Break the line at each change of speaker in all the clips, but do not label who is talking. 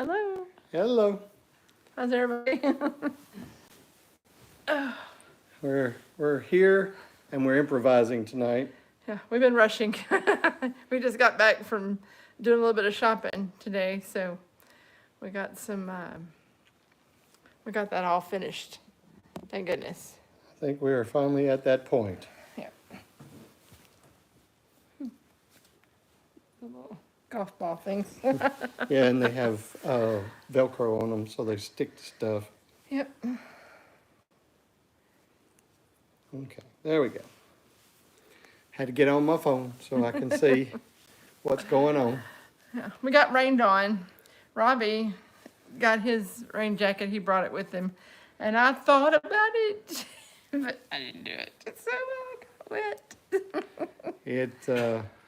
Hello.
Hello.
How's everybody?
We're here and we're improvising tonight.
Yeah, we've been rushing. We just got back from doing a little bit of shopping today, so we got we got that all finished. Thank goodness.
I think we are finally at that point.
Yeah. The little golf ball things.
Yeah, and they have Velcro on them so they stick to stuff.
Yep.
Okay, there we go. Had to get on my phone so I can see what's going on.
Yeah. We got rained on. Robbie got his rain jacket. He brought it with him, and I thought about it, but I didn't do it. So I got wet.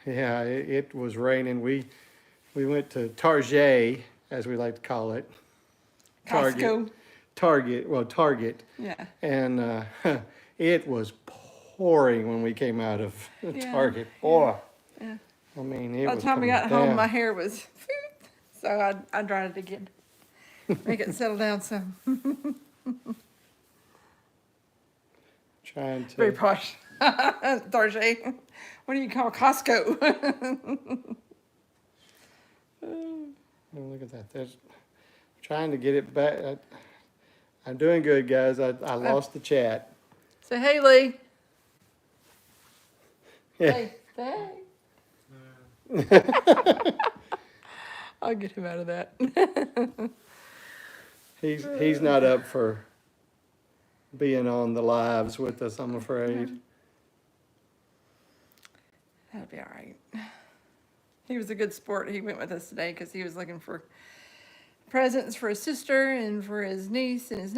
It was raining. We went to Target, as we like to call it.
Costco.
Target.
Yeah.
And it was pouring when we came out of
Yeah,
Target. Boy,
Yeah.
I mean, it
By the
was
time we got
coming
home,
down.
my hair was, so I dried it again. Make it settle down some.
Trying to.
Very posh. Target. What do you call Costco?
Oh, look at that. There's trying to get it back. I'm doing good, guys. I lost the chat.
Say, hey, Lee.
Yeah.
Hey, hey. I'll get him out of that.
He's not up for being on the lives with us, I'm afraid.
That'll be all right. He was a good sport. He went with us today because he was looking for presents for his sister and for his niece and his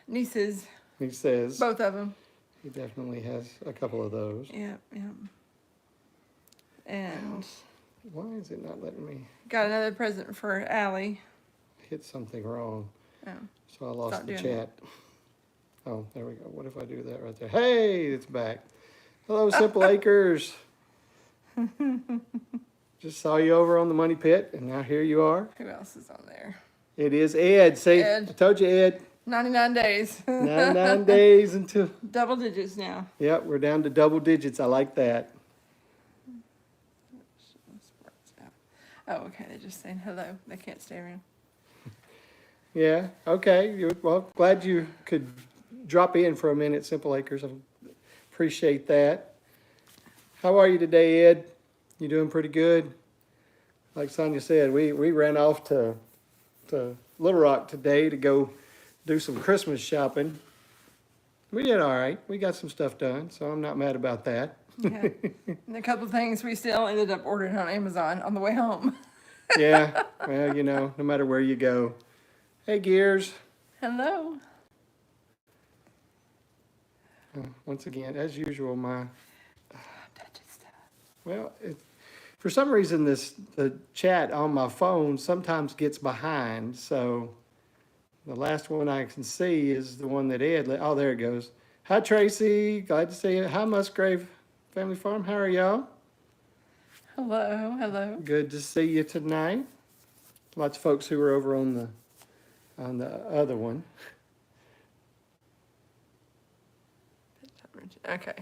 nieces,
He says
both of them.
he definitely has a couple of those.
Yeah, yeah. And
Why is it not letting me
got another present for Allie.
hit something wrong?
Oh,
So I lost
Stop
the
doing
chat. Oh, there we go. What if I do that right there? Hey, it's back. Hello, Simple Acres. Just saw you over on the Money Pit, and now here you are.
who else is on there?
It is Ed. See,
Ed.
I told you, Ed.
99 days.
99 days until.
Double digits now.
Yep, we're down to double digits. I like that.
Oh, okay. They're just saying hello. They can't stay around.
Yeah, okay. Well, glad you could drop in for a minute, Simple Acres. I appreciate that. How are you today, Ed? You doing pretty good? Like Sonia said, we ran off to Little Rock today to go do some Christmas shopping. We did all right. We got some stuff done, so I'm not mad about that.
Yeah. And a couple of things we still ended up ordering on Amazon on the way home.
Yeah, well, you know, no matter where you go. Hey, Gears.
Hello.
Once again, as usual, well, for some reason, the chat on my phone sometimes gets behind. So the last one I can see is the one that Ed. Oh, there it goes. Hi, Tracy. Glad to see you. Hi, Musgrave Family Farm. How are y'all?
Hello. Hello.
Good to see you tonight. Lots of folks who were over on the other one.
Okay.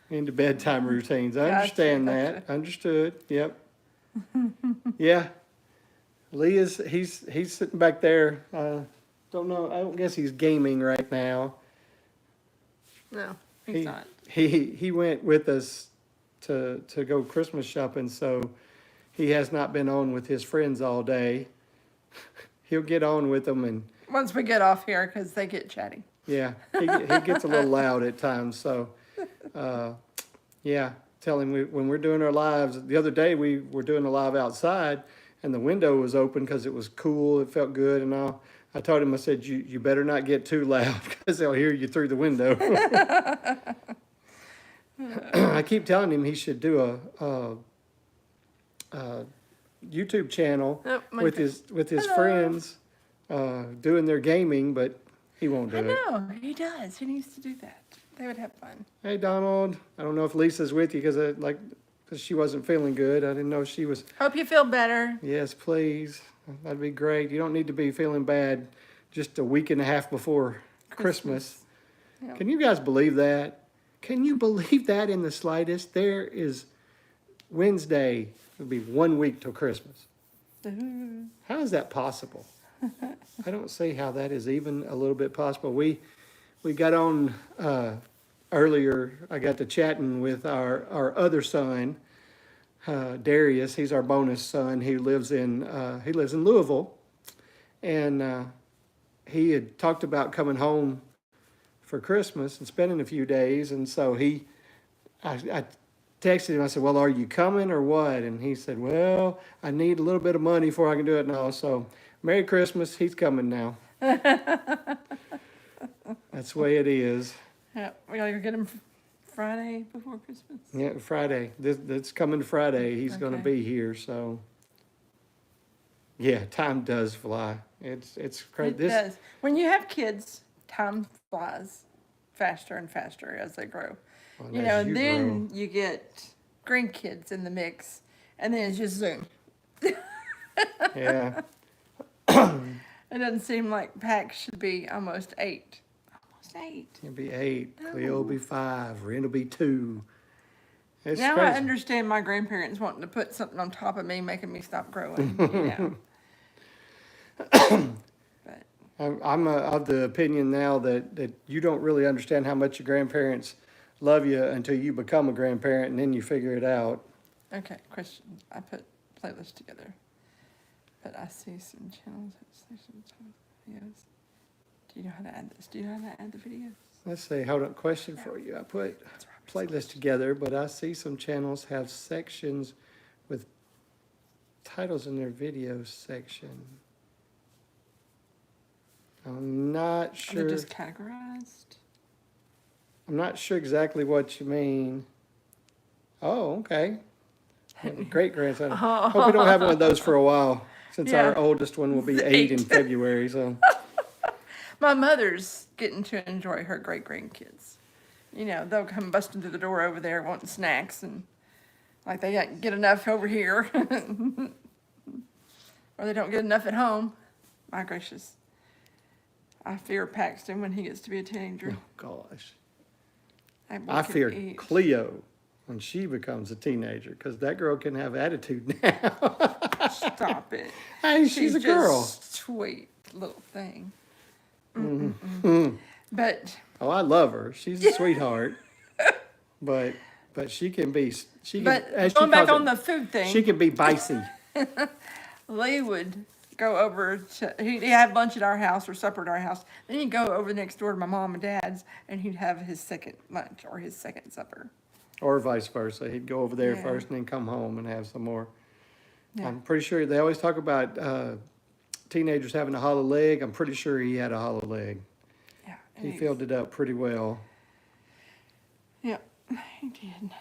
Into bedtime routines. I
Gotcha,
understand that.
gotcha.
Understood. Yep. Yeah. Lee he's sitting back there. Don't know. I don't guess he's gaming right now.
No, he's not.
He went with us to go Christmas shopping, so he has not been on with his friends all day. He'll get on with them, and
Once we get off here, because they get chatty.
yeah, he gets a little loud at times. So, yeah, tell him when we're doing our lives. The other day we were doing a live outside, and the window was open because it was cool. It felt good, and all. I told him, I said, you better not get too loud because they'll hear you through the window. I keep telling him he should do a YouTube channel
Oh, my
with
goodness.
his
Hello.
friends doing their gaming, but he won't do
I
it.
know. He does. He needs to do that. They would have fun.
Hey, Donald. I don't know if Lisa's with you because like because she wasn't feeling good. I didn't know she was.
Hope you feel better.
Yes, please. That'd be great. You don't need to be feeling bad just a week and a half before Christmas.
Yeah.
Can you guys believe that? Can you believe that in the slightest? There is Wednesday, it'll be 1 week till Christmas. How is that possible? I don't see how that is even a little bit possible. We got on earlier. I got to chatting with our other son, Darius. He's our bonus son. He lives in Louisville, and he had talked about coming home for Christmas and spending a few days. And so I texted him. I said, "Well, are you coming or what?" And he said, "Well, I need a little bit of money before I can do it now." So, Merry Christmas. He's coming now. That's the way it is.
Yeah, we gotta go get him Friday before Christmas.
Yeah, Friday. This coming Friday, he's going to
Okay.
be here. So, yeah, time does fly. It's crazy.
It does. When you have kids, time flies faster and faster as they grow.
Well,
You
as
know,
you
and then
grow.
you get grandkids in the mix, and then it's just zoom.
Yeah.
It doesn't seem like Pax should be almost 8. Almost 8.
It'll be 8. Cleo will be 5. Ren will be 2. It's
Now
crazy.
I understand my grandparents wanting to put something on top of me, making me stop growing. You know. But
I'm of the opinion now that you don't really understand how much your grandparents love you until you become a grandparent, and then you figure it out.
okay, question. I put playlists together, but I see some channels. I see some videos. Do you know how to add this? Do you know how to add the videos?
Let's see. Hold on. Question for you. I put playlist together, but I see some channels have sections with titles in their video section. I'm not
Are
sure.
they just categorized?
I'm not sure exactly what you mean. Oh, okay. Great grandson. Hope we don't have one of those for a while, since
Yeah.
our oldest one will be 8 in February. So,
My mother's getting to enjoy her great grandkids. You know, they'll come busting through the door over there wanting snacks, and like they don't get enough over here, or they don't get enough at home. My gracious. I fear Paxton when he gets to be a teenager.
oh gosh,
That boy
I
can
fear
eat.
Cleo when she becomes a teenager, because that girl can have attitude now.
Stop it.
Hey, she's a girl.
Just sweet little thing.
Mm-hmm.
But
Oh, I love her. She's a sweetheart. But she can be. She can.
but
as she
going back
calls
on
it,
the food thing,
she can be bicey.
Lee would go over to, he'd have lunch at our house or supper at our house. Then he'd go over next door to my mom and dad's, and he'd have his second lunch or his second supper.
Or vice versa. He'd go over there
Yeah.
first and then come home and have some more.
Yeah.
I'm pretty sure they always talk about teenagers having a hollow leg. I'm pretty sure he had a hollow leg.
Yeah.
He filled it up pretty well.
Yeah, he did.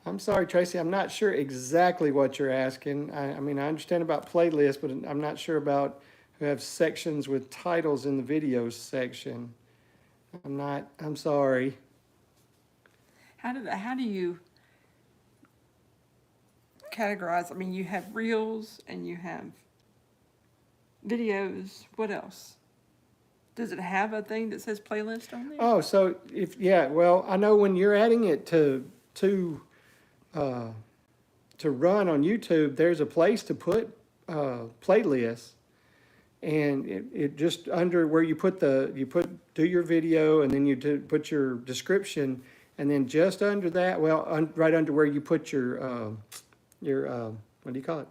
I'm sorry, Tracy. I'm not sure exactly what you're asking. I mean, I understand about playlists, but I'm not sure about who have sections with titles in the videos section. I'm sorry.
How do you categorize? I mean, you have reels and you have videos. What else? Does it have a thing that says playlist on there?
Oh, so well, I know when you're adding it to run on YouTube, there's a place to put playlists, and it just under where you do your video, and then you put your description, and then just under that, right under where you put your what do you call it?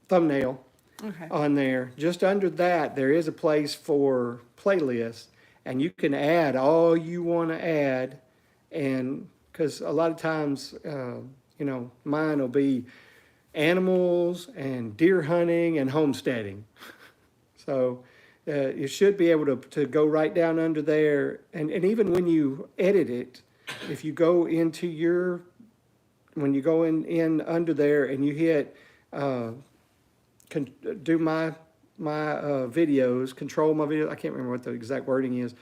Thumbnail.
Okay.
On there, just under that, there is a place for playlists, and you can add all you want to add. And because a lot of times, mine will be animals and deer hunting and homesteading. So you should be able to go right down under there. And even when you edit it, if you go into when you go in under there and you hit can do my videos, control my video. I can't remember what the exact wording is.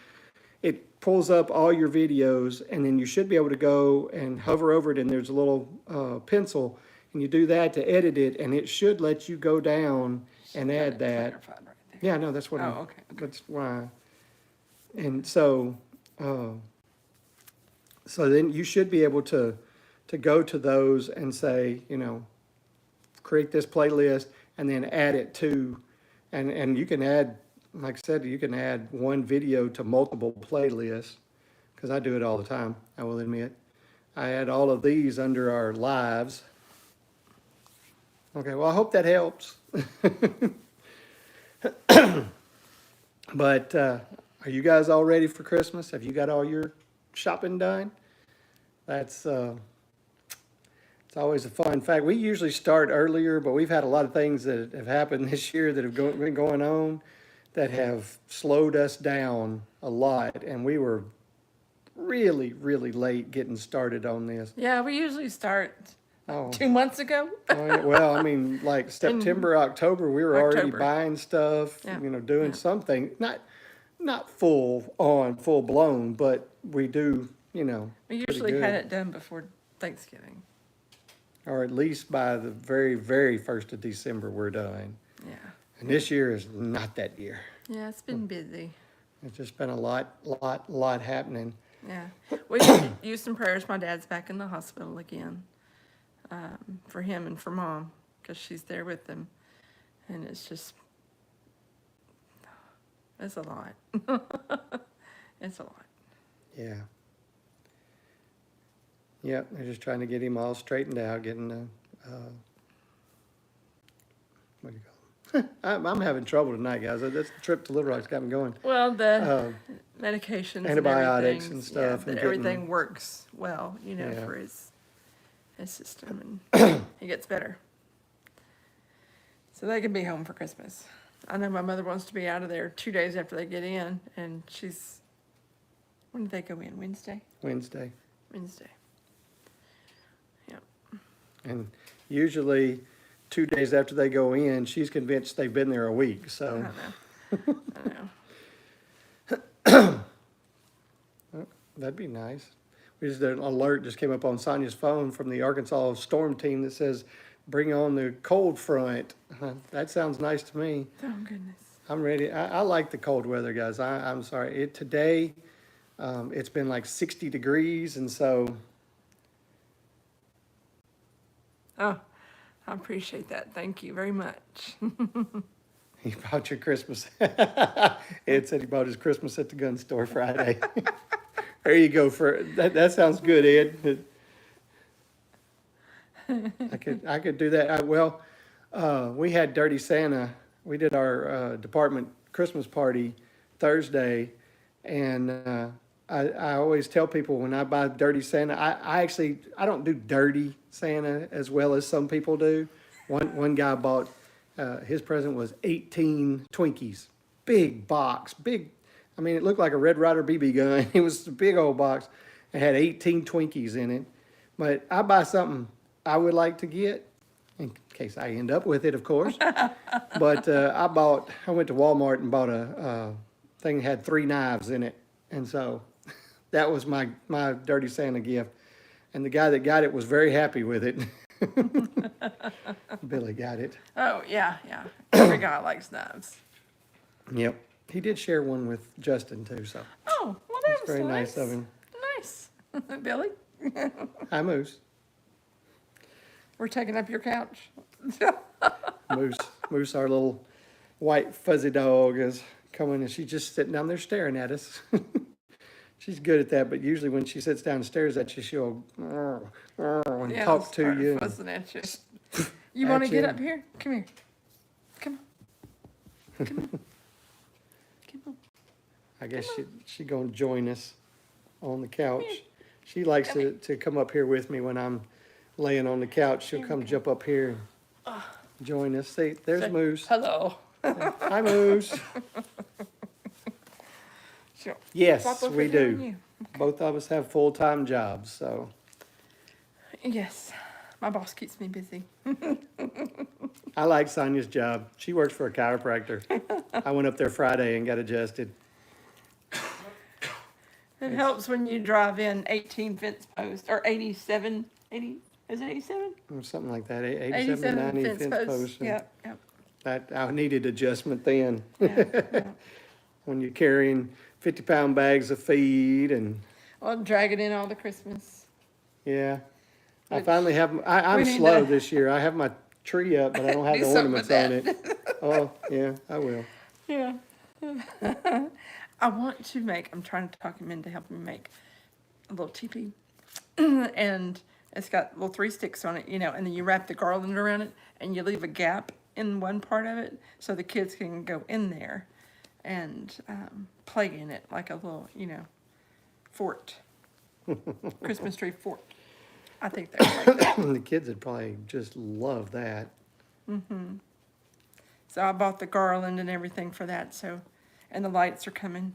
it pulls up all your videos, and then you should be able to go and hover over it, and there's a little pencil, and you do that to edit it, and it should let you go down and add that.
Clarified right there.
Yeah, no, that's what I'm,
Oh, okay.
that's why. And so, so then you should be able to go to those and say, you know, create this playlist and then add it to, and you can add, like I said, you can add one video to multiple playlists, because I do it all the time, I will admit. I add all of these under our lives. Okay, well, I hope that helps. But are you guys all ready for Christmas? Have you got all your shopping done? That's it's always a fun. In fact, we usually start earlier, but we've had a lot of things that have happened this year that have been going on that have slowed us down a lot, and we were really, really late getting started on this.
Yeah, we usually start
Oh,
2 months ago.
well, I mean, like September, October, we were already
October.
buying stuff,
Yeah.
you know, doing
Yeah.
something, not full on, full blown, but we do, you know,
We
pretty
usually had
good.
it done before Thanksgiving.
Or at least by the very, very first of December, we're done.
Yeah.
And this year is not that year.
Yeah, it's been busy.
It's just been a lot happening.
Yeah. We could use some prayers. My dad's back in the hospital again, for him and for Mom, because she's there with them. And it's just, it's a lot. It's a lot.
Yeah. Yep, they're just trying to get him all straightened out, getting the, what do you call it? I'm having trouble tonight, guys. That's the trip to Little Rock's got me going.
Well, the
Uh,
medications
antibiotics
and,
and
everything,
stuff
yeah,
and
that everything
getting-
works well, you know,
Yeah.
for his system, and he gets better. So they can be home for Christmas. I know my mother wants to be out of there 2 days after they get in, and she's, when did they go in? Wednesday?
Wednesday.
Wednesday. Yep.
And usually 2 days after they go in, she's convinced they've been there a week,
I
so.
know. I know.
That'd be nice. We just, an alert just came up on Sonia's phone from the Arkansas storm team that says, bring on the cold front. That sounds nice to me.
Oh, goodness.
I'm ready. I like the cold weather, guys. I'm sorry. Today, it's been like 60 degrees, and so,
Oh, I appreciate that. Thank you very much.
he bought your Christmas. Ed said he bought his Christmas at the gun store Friday. There you go. That sounds good, Ed. I could do that. We had Dirty Santa. We did our department Christmas party Thursday, and I always tell people when I buy Dirty Santa, I don't do Dirty Santa as well as some people do. One guy bought his present was 18 Twinkies, big box, big. I mean, it looked like a Red Ryder BB gun. It was a big old box. It had 18 Twinkies in it. But I buy something I would like to get, in case I end up with it, of course. But I went to Walmart and bought a thing that had 3 knives in it. And so that was my Dirty Santa gift. And the guy that got it was very happy with it. Billy got it.
Oh, yeah, yeah. Every guy likes knives.
Yep. He did share one with Justin too, so
Oh, well, that
it's
was
very nice of him.
Nice. Billy,
Hi, Moose.
we're taking up your couch.
Moose, our little white fuzzy dog, is coming and she's just sitting down there staring at us. She's good at that, but usually when she sits down and stares at you, she'll and
Yeah,
talk to
start
you.
fussing at you. You want to
At
get
you.
up here? Come here. Come on. Come on. Come on.
I guess she gonna join us on the couch. She likes to come up here with me when I'm laying on the couch. She'll come jump up here and join us. See, there's
Say,
Moose.
Hello.
Hi, Moose.
She'll
Yes,
flop over
we
here on
do.
you.
Both of us have full-time jobs, so.
Yes. My boss keeps me busy.
I like Sonia's job. She works for a chiropractor. I went up there Friday and got adjusted.
It helps when you drive in 18 fence posts, or 87, 80, is it 87?
Or something like that, 87 to
87
90
fence
fence
posts.
posts. and
Yep, yep,
That, I needed adjustment then.
yeah, yeah.
When you're carrying 50-pound bags of feed and,
Well, dragging in all the Christmas.
yeah. I
Which
finally have, I'm
we need
slow
to-
this year. I have my tree up, but I don't have
Do
the
something
ornaments
with
on it. Oh, yeah, I will.
Yeah. I want to make, I'm trying to talk him into helping me make a little teepee. And it's got little 3 sticks on it, you know, and then you wrap the garland around it and you leave a gap in one part of it so the kids can go in there and play in it like a little, you know, fort. Christmas tree fort. I think that's like that.
The kids would probably just love that.
So I bought the garland and everything for that, so, and the lights are coming.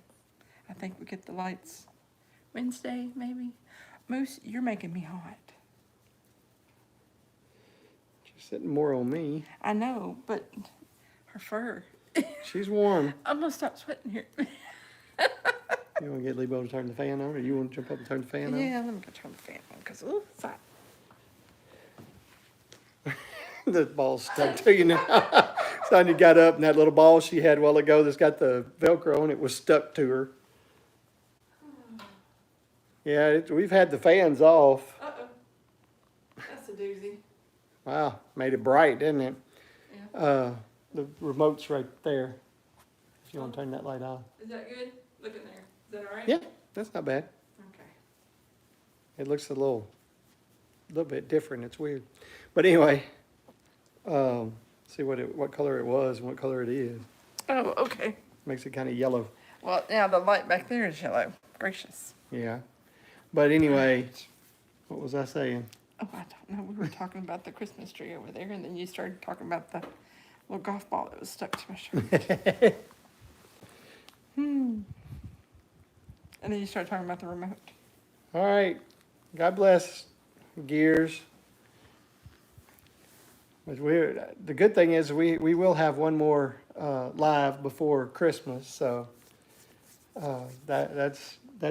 I think we get the lights Wednesday, maybe. Moose, you're making me hot.
She's sitting more on me.
I know, but her fur.
She's warm.
I'm gonna stop sweating here.
You want to get Lebo to turn the fan on, or you want to jump up and turn the fan on?
Yeah, let me go turn the fan on, because, ooh, it's hot.
The ball's stuck to you now. Sonia got up and that little ball she had a while ago that's got the Velcro on it was stuck to her. Yeah, we've had the fans off.
Uh-oh. That's a doozy.
Wow, made it bright, didn't it?
Yeah.
The remote's right there. If you want to turn that light on.
Is that good? Look in there. Is that all right?
Yeah, that's not bad.
Okay.
It looks a little bit different. It's weird. But anyway, see what color it was and what color it is.
Oh, okay.
Makes it kind of yellow.
Well, now the light back there is yellow. Gracious.
Yeah. But anyway, what was I saying?
Oh, I don't know. We were talking about the Christmas tree over there, and then you started talking about the little golf ball that was stuck to my shirt. And then you started talking about the remote.
All right. God bless. Gears. But the good thing is we will have one more live before Christmas, so that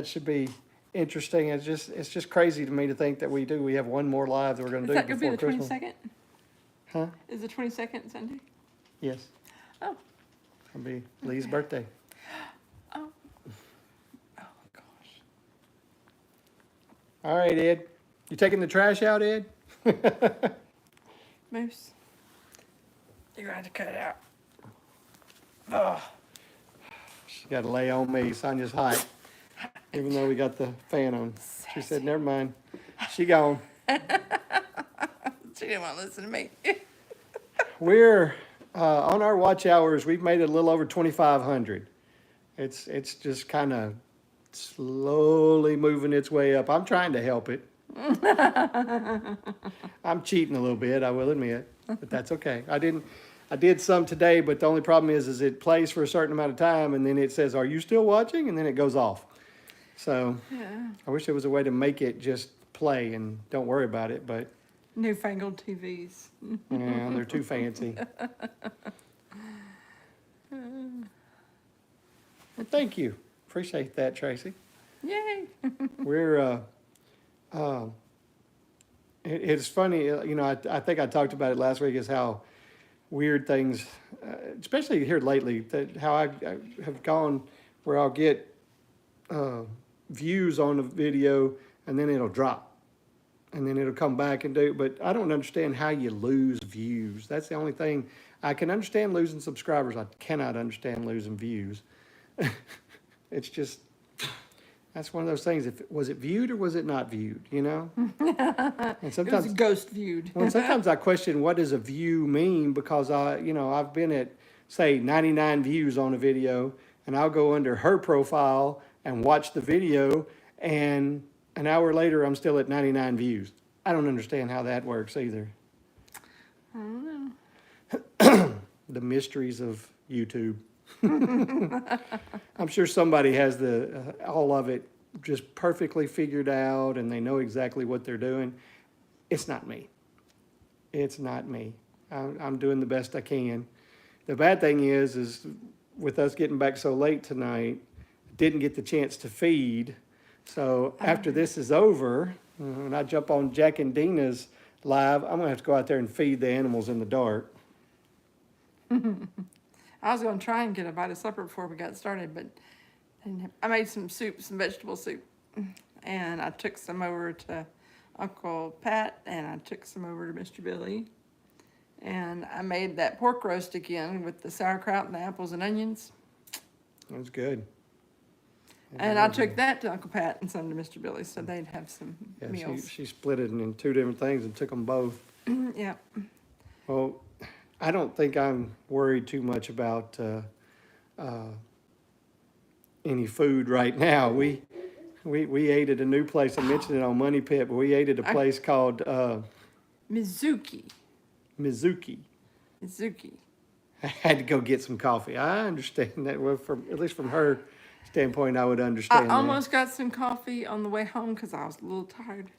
should be interesting. It's just crazy to me to think that we have one more live that we're going
Is
to do
that going to be
before
the
Christmas.
22nd?
Huh?
Is the 22nd Sunday?
Yes.
Oh.
It'll be Lee's birthday.
Oh. Oh, gosh.
All right, Ed. You taking the trash out, Ed?
Moose. You're going to have to cut it out. Oh.
She got to lay on me. Sonia's hot. Even though we got the fan on. She said, never mind. She gone.
She didn't want to listen to me.
We're on our watch hours. We've made it a little over 2,500. It's just kind of slowly moving its way up. I'm trying to help it. I'm cheating a little bit, I will admit, but that's okay. I did some today, but the only problem is it plays for a certain amount of time, and then it says, "Are you still watching?" and then it goes off. So
Yeah.
I wish there was a way to make it just play and don't worry about it, but
Newfangled TVs.
yeah, they're too fancy. Well, thank you. Appreciate that, Tracy.
Yay.
We're, it's funny, you know, I think I talked about it last week, is how weird things, especially here lately, that how I have gone where I'll get views on a video and then it'll drop. And then it'll come back and do, but I don't understand how you lose views. That's the only thing. I can understand losing subscribers. I cannot understand losing views. It's just, that's one of those things. Was it viewed or was it not viewed, you know? And
It was
sometimes,
ghost viewed.
well, sometimes I question what does a view mean, because I've been at, say, 99 views on a video, and I'll go under her profile and watch the video, and an hour later, I'm still at 99 views. I don't understand how that works either.
I don't know.
The mysteries of YouTube. I'm sure somebody has all of it just perfectly figured out, and they know exactly what they're doing. It's not me. It's not me. I'm doing the best I can. The bad thing is with us getting back so late tonight, didn't get the chance to feed. So after this is over, when I jump on Jack and Dina's live, I'm gonna have to go out there and feed the animals in the dark.
I was gonna try and get a bite of supper before we got started, but I made some soup, some vegetable soup, and I took some over to Uncle Pat, and I took some over to Mr. Billy. And I made that pork roast again with the sauerkraut and the apples and onions.
It was good.
And I took that to Uncle Pat and some to Mr. Billy, so they'd have some
Yeah,
meals.
she split it in two different things and took them both.
Yeah.
Well, I don't think I'm worried too much about any food right now. We ate at a new place. I mentioned it on Money Pit, but we ate at a place called
Mizuki.
Mizuki.
Mizuki.
I had to go get some coffee. I understand that. Well, at least from her standpoint, I would understand
I almost got some coffee on the way home because I was a little tired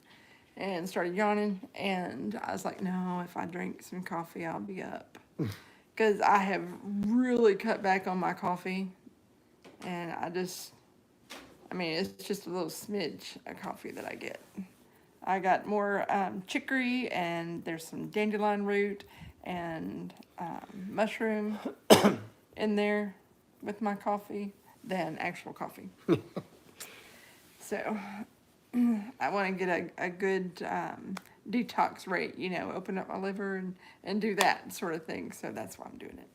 and started yawning. And I was like, no, if I drink some coffee, I'll be up. Because I have really cut back on my coffee. And I mean, it's just a little smidge of coffee that I get. I got more chicory, and there's some dandelion root and mushroom in there with my coffee than actual coffee. So I want to get a good detox rate, open up my liver and do that sort of thing. So that's why I'm doing it.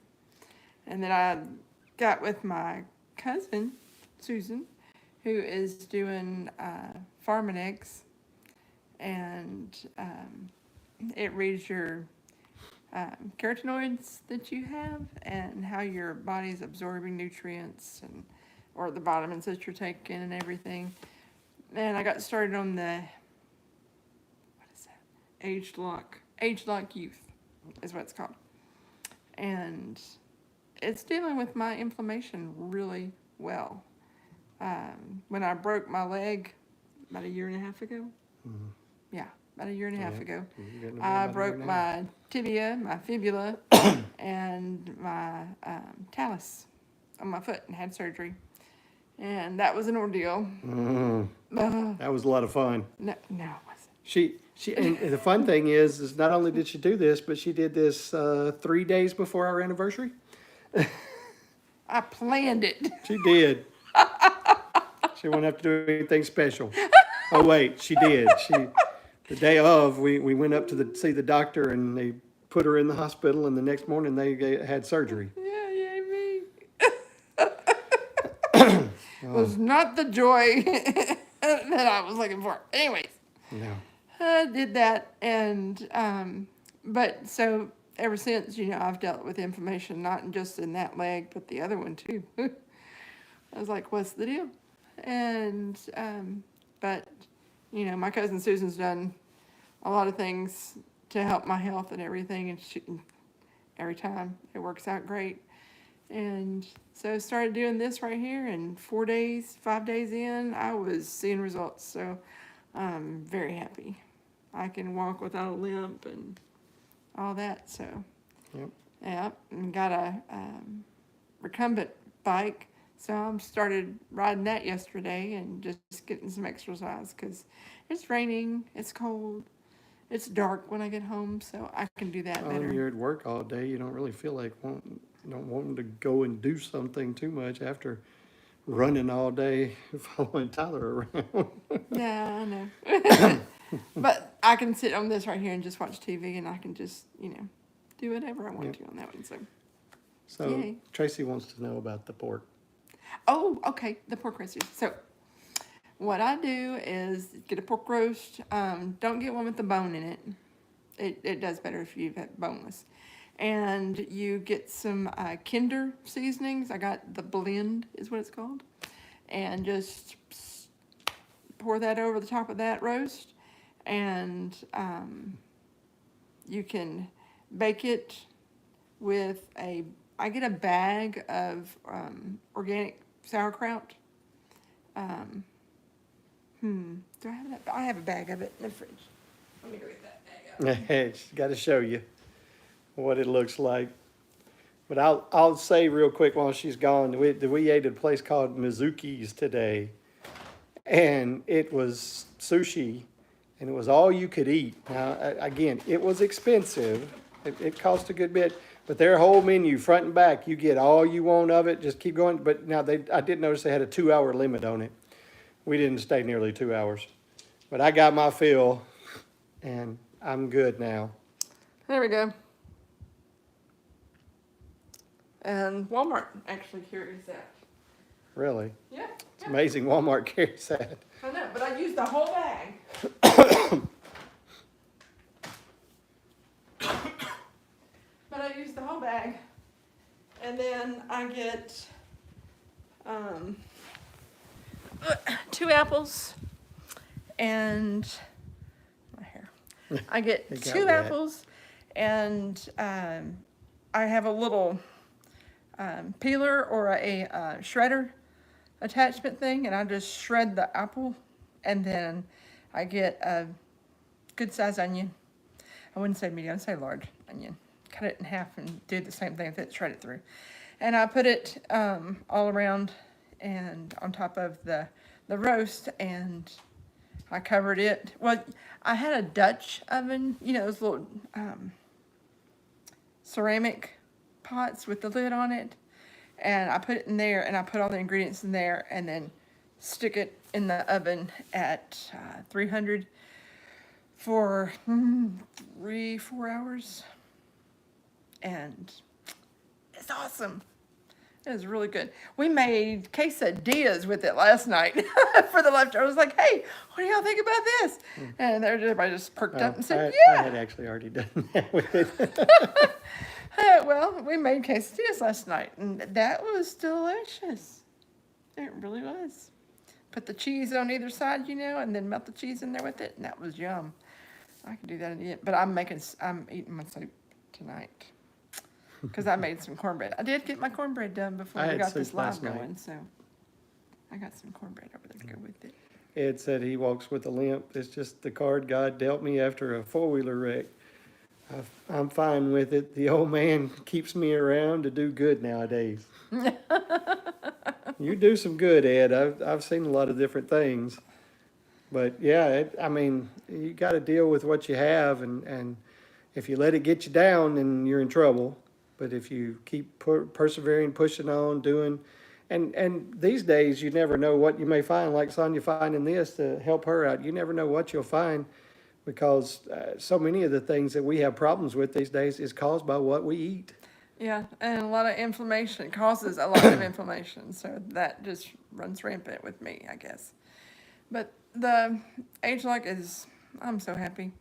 And then I got with my cousin, Susan, who is doing farming eggs. And it reads your carotenoids that you have and how your body's absorbing nutrients or the vitamins that you're taking and everything. And I got started on what is that? Age Lock Youth is what it's called. And it's dealing with my inflammation really well. When I broke my leg about a year and a half ago, yeah, about a year and a half ago, I broke my tibia, my fibula, and my talus on my foot and had surgery. And that was an ordeal.
That was a lot of fun.
No, it wasn't.
And the fun thing is not only did she do this, but she did this 3 days before our anniversary.
I planned it.
She did. She won't have to do anything special. Oh wait, she did. The day of, we went up to see the doctor, and they put her in the hospital, and the next morning they had surgery.
Yeah, yay me. Was not the joy that I was looking for. Anyways.
No.
I did that, and but so ever since, I've dealt with inflammation, not just in that leg, but the other one too. I was like, what's the deal? And but my cousin Susan's done a lot of things to help my health and everything, and every time it works out great. And so I started doing this right here, and 5 days in, I was seeing results. So I'm very happy. I can walk without a limp and all that. So,
Yep.
yeah, and got a recumbent bike. So I started riding that yesterday and just getting some exercise because it's raining, it's cold, it's dark when I get home, so I can do that better.
You're at work all day. You don't really feel like don't want to go and do something too much after running all day, following Tyler around.
Yeah, I know. But I can sit on this right here and just watch TV, and I can just, do whatever I want to on that one.
So
Yay.
Tracy wants to know about the pork.
Oh, okay, the pork roast. So what I do is get a pork roast. Don't get one with the bone in it. It does better if you have boneless. And you get some Kinder seasonings. I got the blend is what it's called. And just pour that over the top of that roast. And you can bake it with I get a bag of organic sauerkraut. Do I have that? I have a bag of it in the fridge. Let me go get that bag out.
She's got to show you what it looks like. But I'll say real quick while she's gone, we ate at a place called Mizuki's today. and it was sushi, and it was all you could eat. Now, again, it was expensive. It cost a good bit, but their whole menu, front and back, you get all you want of it. Just keep going. But now I did notice they had a 2-hour limit on it. We didn't stay nearly 2 hours, but I got my fill, and I'm good now.
There we go. And Walmart actually carries that.
Really,
Yeah.
it's amazing Walmart carries that.
I know, but I used the whole bag. But I used the whole bag. And then I get 2 apples and my hair. I get
It got
2
wet.
apples and I have a little peeler or a shredder attachment thing, and I just shred the apple, and then I get a good sized onion. I wouldn't say medium, I'd say large onion. Cut it in half and do the same thing with it, shred it through. And I put it all around and on top of the roast, and I covered it. Well, I had a Dutch oven, you know, those little ceramic pots with the lid on it. And I put it in there, and I put all the ingredients in there, and then stick it in the oven at 300 for 3-4 hours. And it's awesome. It was really good. We made quesadillas with it last night for the leftovers. I was like, hey, what do y'all think about this? And everybody just perked up and said,
I
yeah.
had actually already done that with it.
Well, we made quesadillas last night, and that was delicious. It really was. Put the cheese on either side, you know, and then melt the cheese in there with it, and that was yum. I can do that again, but I'm eating my soup tonight because I made some cornbread. I did get my cornbread done before
I
we
had
got
soup
this live
last night.
going, so I got some cornbread over there to go with it.
Ed said he walks with a limp. It's just the card God dealt me after a 4-wheeler wreck. I'm fine with it. The old man keeps me around to do good nowadays. You do some good, Ed. I've seen a lot of different things. But yeah, I mean, you got to deal with what you have, and if you let it get you down, then you're in trouble. But if you keep persevering, pushing on, doing, and these days you never know what you may find. Like Sonia finding this to help her out, you never know what you'll find, because so many of the things that we have problems with these days is caused by what we eat.
Yeah, and a lot of inflammation causes a lot of inflammation, so that just runs rampant with me, I guess. But the age lock is, I'm so happy.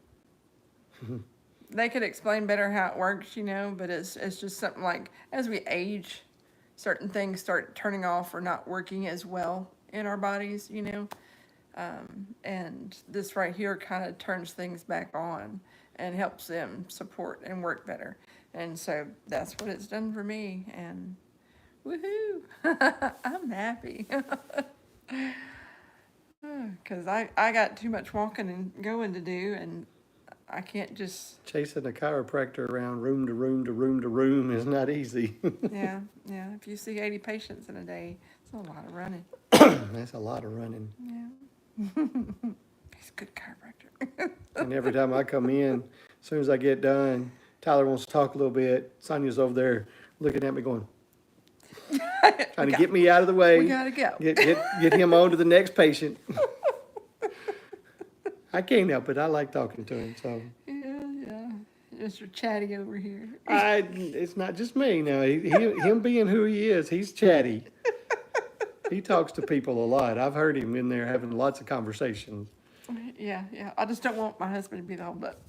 They could explain better how it works, you know, but it's just something like as we age, certain things start turning off or not working as well in our bodies, you know. And this right here kind of turns things back on and helps them support and work better. And so that's what it's done for me. And woohoo, I'm happy. Because I got too much walking and going to do, and I can't just,
Chasing a chiropractor around room to room to room to room is not easy.
yeah. If you see 80 patients in a day, it's a lot of running.
That's a lot of running.
Yeah. He's a good chiropractor.
And every time I come in, as soon as I get done, Tyler wants to talk a little bit. Sonia's over there looking at me going, trying to get me out of the way.
We gotta go.
Get him on to the next patient. I can't help it. I like talking to him. So
Yeah. Mr. Chatty over here.
it's not just me now. Him being who he is, he's chatty. He talks to people a lot. I've heard him in there having lots of conversations.
Yeah. I just don't want my husband to be the holdup.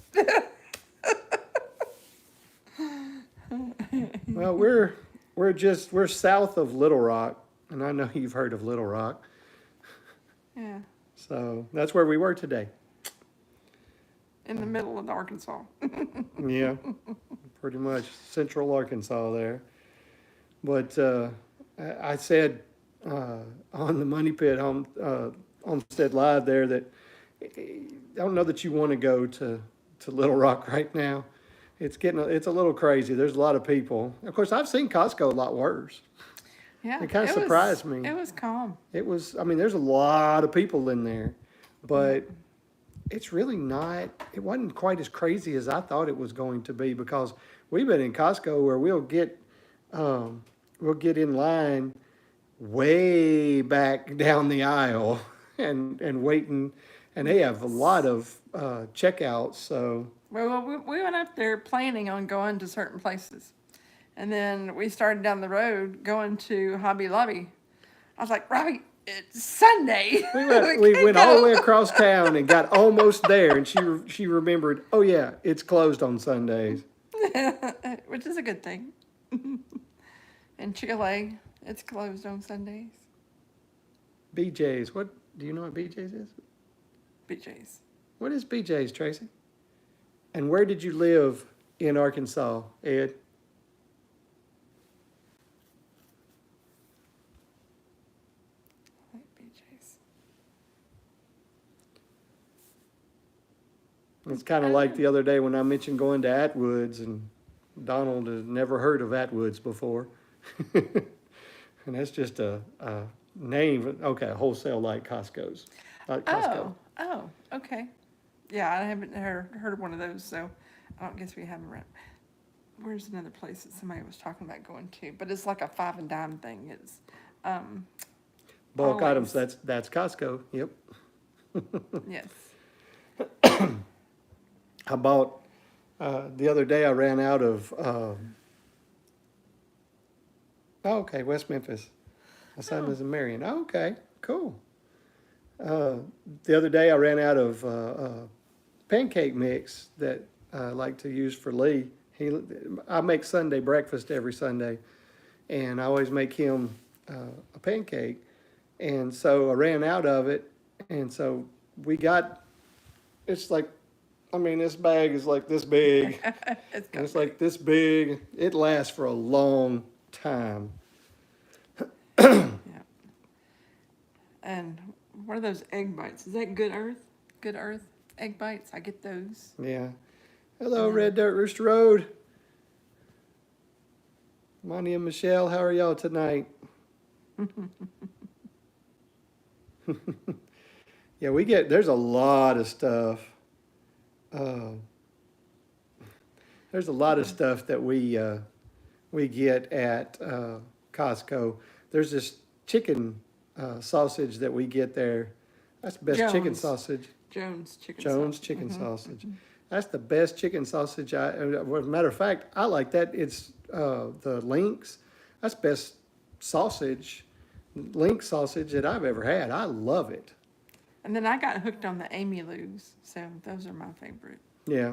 Well, we're south of Little Rock, and I know you've heard of Little Rock.
Yeah.
So that's where we were today.
In the middle of Arkansas.
Yeah, pretty much central Arkansas there. But I said on the Money Pit Homestead Live there that I don't know that you want to go to Little Rock right now. It's a little crazy. There's a lot of people. Of course, I've seen Costco a lot worse.
Yeah.
It kinda
was-
surprised me.
It was calm.
It was, I mean, there's a lot of people in there, but it's really not, it wasn't quite as crazy as I thought it was going to be because we've been in Costco where we'll get in line way back down the aisle and waiting, and they have a lot of checkouts, so,
Well, we went up there planning on going to certain places. And then we started down the road going to Hobby Lobby. I was like, Robbie, it's Sunday.
we
can't
went all the
go."
way across town and got almost there, and she remembered, oh yeah, it's closed on Sundays.
Which is a good thing. And Chick-fil-A, it's closed on Sundays.
BJ's, what, do you know what BJ's is?
BJ's.
What is BJ's, Tracy? And where did you live in Arkansas, Ed?
I like BJ's.
It's kind of like the other day when I mentioned going to Atwoods, and Donald has never heard of Atwoods before. And that's just a name, okay, wholesale like Costco's. Like Costco.
Oh, okay. Yeah, I haven't heard of one of those, so I don't guess we haven't read. Where's another place that somebody was talking about going to? But it's like a 5 and dime thing. It's
Bulk items,
always.
that's Costco, yep.
Yes.
I bought, the other day I ran out of, okay, West Memphis. My son is in Marion. Oh, okay, cool. The other day I ran out of pancake mix that I like to use for Lee. I make Sunday breakfast every Sunday, and I always make him a pancake. And so I ran out of it, and so it's like, I mean, this bag is like this big.
It's
And it's
got
like this big. It lasts for a long time.
yeah. And what are those egg bites? Is that Good Earth? Good Earth egg bites? I get those.
Yeah. Hello, Red Dirt Rooster Road. Monty and Michelle, how are y'all tonight? Yeah, there's a lot of stuff. There's a lot of stuff that we get at Costco. There's this chicken sausage that we get there. That's the best chicken
Jones.
sausage.
Jones chicken
Jones
sauce.
chicken sausage. That's the best chicken sausage. As a matter of fact, I like that. It's the Lynx. That's best sausage, Lynx sausage that I've ever had. I love it.
And then I got hooked on the Amy Lou's, so those are my favorite.
Yeah,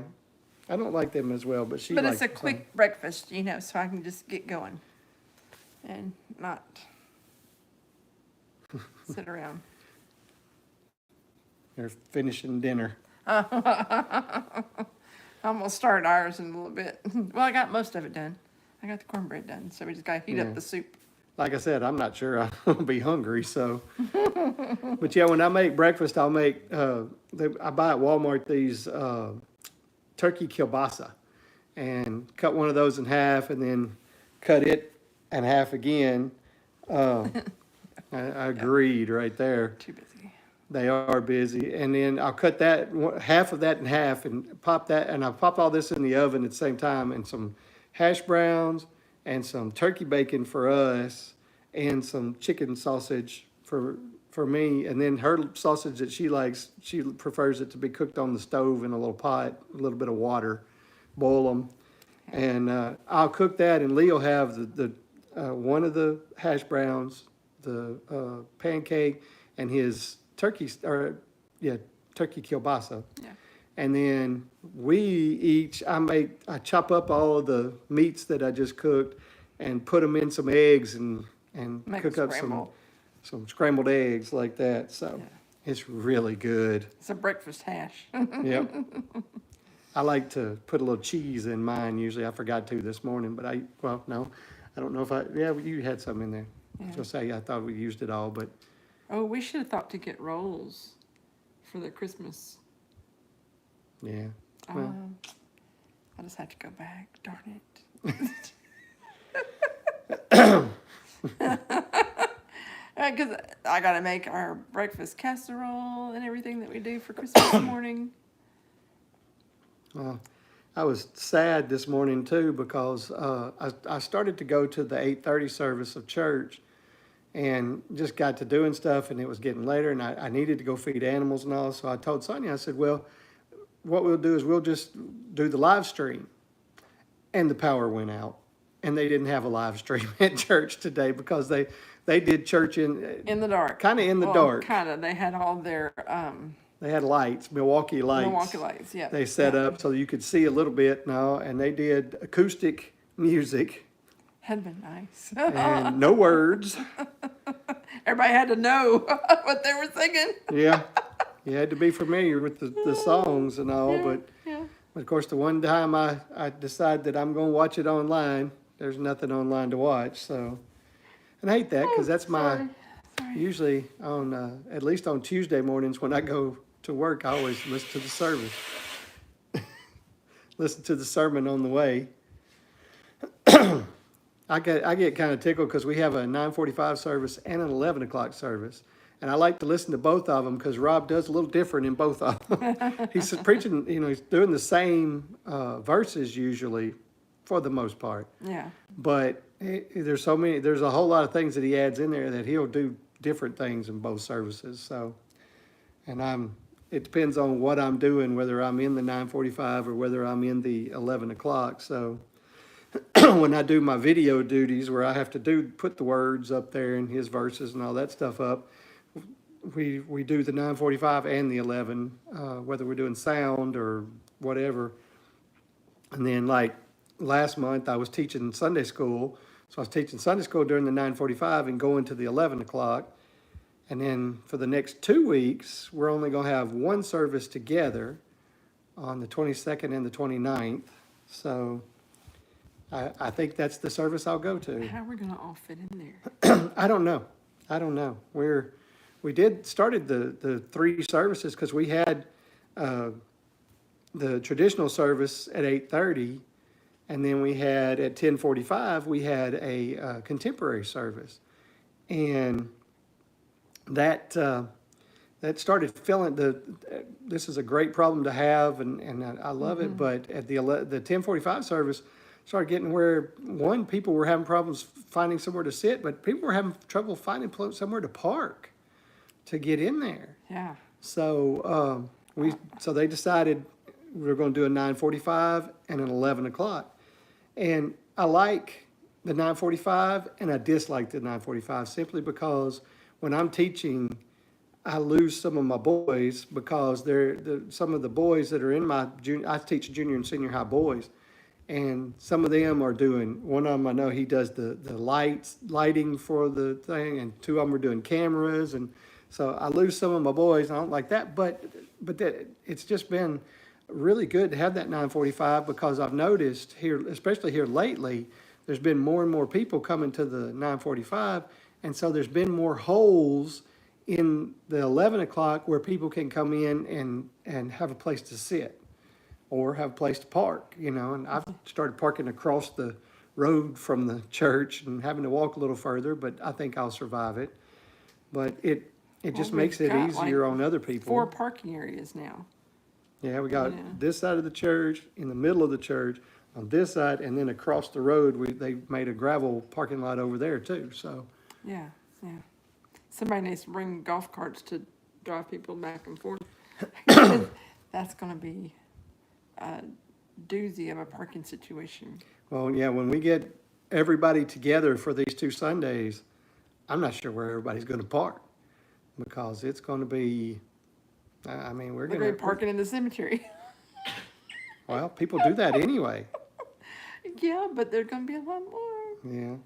I don't like them as well, but she.
But
likes
it's a
them.
quick breakfast, so I can just get going and not sit around.
They're finishing dinner.
I'm gonna start ours in a little bit. Well, I got most of it done. I got the cornbread done, so we just gotta heat
Yeah.
up the soup.
Like I said, I'm not sure I'll be hungry, so. But yeah, when I make breakfast, I'll make, I buy at Walmart these turkey kielbasa, and cut one of those in half and then cut it in half again. I agreed right there.
Too busy.
They are busy. And then I'll cut that, half of that in half and pop that, and I'll pop all this in the oven at the same time, and some hash browns and some turkey bacon for us and some chicken sausage for me. And then her sausage that she likes, she prefers it to be cooked on the stove in a little pot, a little bit of water, boil them. And I'll cook that, and Lee will have the one of the hash browns, the pancake, and his turkey kielbasa.
Yeah.
And then I chop up all of the meats that I just cooked and put them in some eggs and
Make
cook
a
up
scramble.
some scrambled eggs like that. So
Yeah.
it's really good.
It's a breakfast hash.
Yep. I like to put a little cheese in mine usually. I forgot to this morning, but no, I don't know if you had some in there. I was gonna say, I thought we used it all, but
Oh, we should have thought to get rolls for the Christmas.
yeah. Well.
I just have to go back. Darn it. because I got to make our breakfast casserole and everything that we do for Christmas morning.
I was sad this morning too because I started to go to the 8:30 service of church and just got to doing stuff and it was getting later and I needed to go feed animals and all. So I told Sonia, I said, well, what we'll do is we'll just do the live stream. And the power went out and they didn't have a live stream at church today because they did church
In the dark.
kind of in the dark.
Kind of. They had all their
They had lights, Milwaukee lights.
Milwaukee lights, yeah.
They set up so you could see a little bit now, and they did acoustic music
Had been nice.
and no words.
Everybody had to know what they were singing.
Yeah, you had to be familiar with the songs and all, but
Yeah.
of course, the one time I decided that I'm going to watch it online, there's nothing online to watch, so. And I hate that because that's my, usually on, at least on Tuesday mornings when I go to work, I always listen to the service. Listen to the sermon on the way. I get kind of tickled because we have a 9:45 service and an 11 o'clock service. And I like to listen to both of them because Rob does a little different in both of them. He's preaching, he's doing the same verses usually for the most part.
Yeah.
But there's a whole lot of things that he adds in there that he'll do different things in both services. So, and it depends on what I'm doing, whether I'm in the 9:45 or whether I'm in the 11 o'clock. So when I do my video duties where I have to put the words up there and his verses and all that stuff up, we do the 9:45 and the 11, whether we're doing sound or whatever. And then like last month I was teaching Sunday school. So I was teaching Sunday school during the 9:45 and going to the 11 o'clock. And then for the next 2 weeks, we're only going to have one service together on the 22nd and the 29th. So I think that's the service I'll go to.
How are we going to all fit in there?
I don't know. We started the three services because we had the traditional service at 8:30, and then we had at 10:45 we had a contemporary service, and that started filling this is a great problem to have, and I love it. But at the 10:45 service started getting where people were having problems finding somewhere to sit, but people were having trouble finding somewhere to park to get in there.
Yeah.
So so they decided we were going to do a 9:45 and an 11 o'clock. And I like the 9:45 and I dislike the 9:45 simply because when I'm teaching, I lose some of my boys because some of the boys that are in I teach junior and senior high boys. And some of them are doing, one of them I know he does the lighting for the thing, and two of them are doing cameras. And so I lose some of my boys, and I don't like that. But it's just been really good to have that 9:45 because I've noticed here, especially here lately, there's been more and more people coming to the 9:45. And so there's been more holes in the 11 o'clock where people can come in and have a place to sit or have a place to park, and I've started parking across the road from the church and having to walk a little further, but I think I'll survive it. But it just makes it easier on other people.
4 parking areas now.
Yeah, we got this side of the church, in the middle of the church, on this side, and then across the road, they made a gravel parking lot over there too, so.
Yeah. Somebody needs to bring golf carts to drive people back and forth. That's going to be a doozy of a parking situation.
Well, yeah, when we get everybody together for these 2 Sundays, I'm not sure where everybody's going to park because it's going to be, we're
They're
going
going to be parking in the cemetery.
Well, people do that anyway.
Yeah, but there's going to be a lot more.
Yeah.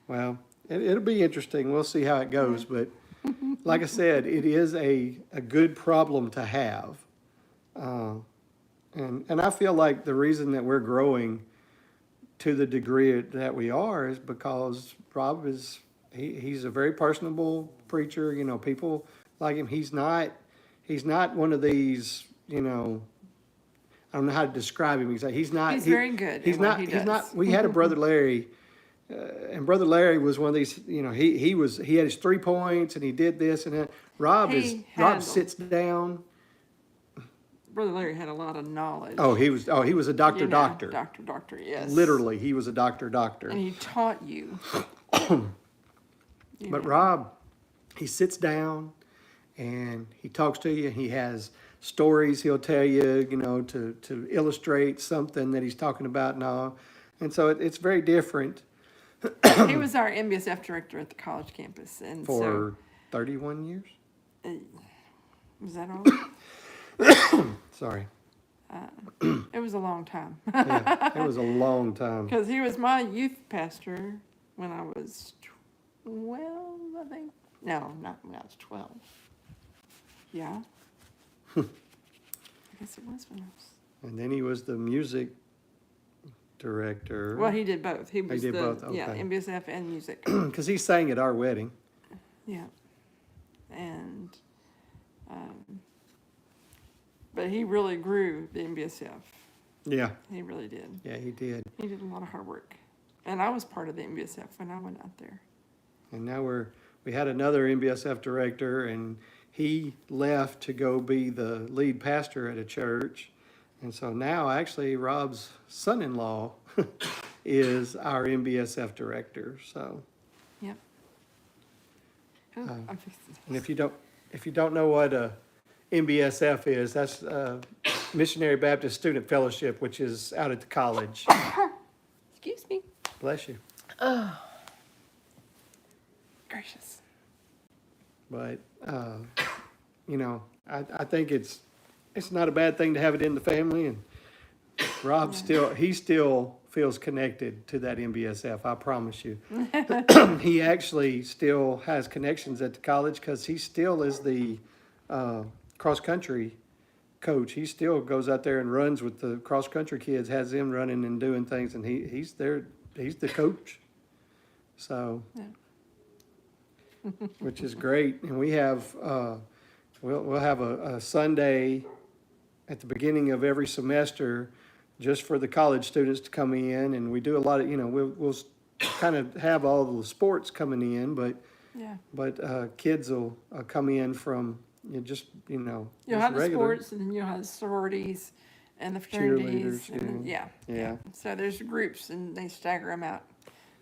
Well, it'll be interesting. We'll see how it goes. But like I said, it is a good problem to have. And I feel like the reason that we're growing to the degree that we are is because Rob he's a very personable preacher. People like him. He's not one of these, I don't know how to describe him. He's not.
He's very good.
He's not. We had a brother Larry, and Brother Larry was one of these, you know, he had his 3 points and he did this and that. Rob
handled.
sits down.
Brother Larry had a lot of knowledge.
He was a doctor,
You know,
doctor.
Doctor, yes.
Literally, he was a doctor, doctor.
And he taught you.
But Rob, he sits down and he talks to you. He has stories he'll tell you, you know, to illustrate something that he's talking about and all. And so it's very different
He was our MBSF director at the college campus. And
for 31 years.
Was that all?
Sorry.
It was a long time.
Yeah, it was a long time.
Because he was my youth pastor when I was 12, I think. No, not when I was 12. Yeah. I guess it was when I was.
And then he was the music director.
Well, he did both. He was
did
the
both,
yeah,
okay.
MBSF and music.
Because he sang at our wedding.
Yeah. And but he really grew the MBSF.
Yeah,
He really did.
yeah, he did.
He did a lot of hard work. And I was part of the MBSF when I went out there.
And now we had another MBSF director, and he left to go be the lead pastor at a church. And so now, actually, Rob's son-in-law is our MBSF director. So,
Yep. Oh, I'm fixing
and if you don't know what MBSF is, that's Missionary Baptist Student Fellowship, which is out at the college.
Excuse me.
Bless you.
Gracious.
But you know, I think it's not a bad thing to have it in the family, and Rob still feels connected to that MBSF. I promise you. He actually still has connections at the college because he still is the cross country coach. He still goes out there and runs with the cross country kids, has them running and doing things, and he's there. He's the coach. So.
Yeah.
Which is great. And we have, we'll have a Sunday at the beginning of every semester just for the college students to come in. And we do a lot of, you know, we'll kind of have all the sports coming in, but kids will come in from
You'll
just
have the
regular
sports, and then you'll have sororities and the fraternities.
cheerleaders.
And
Yeah.
yeah. So there's groups, and they stagger them out.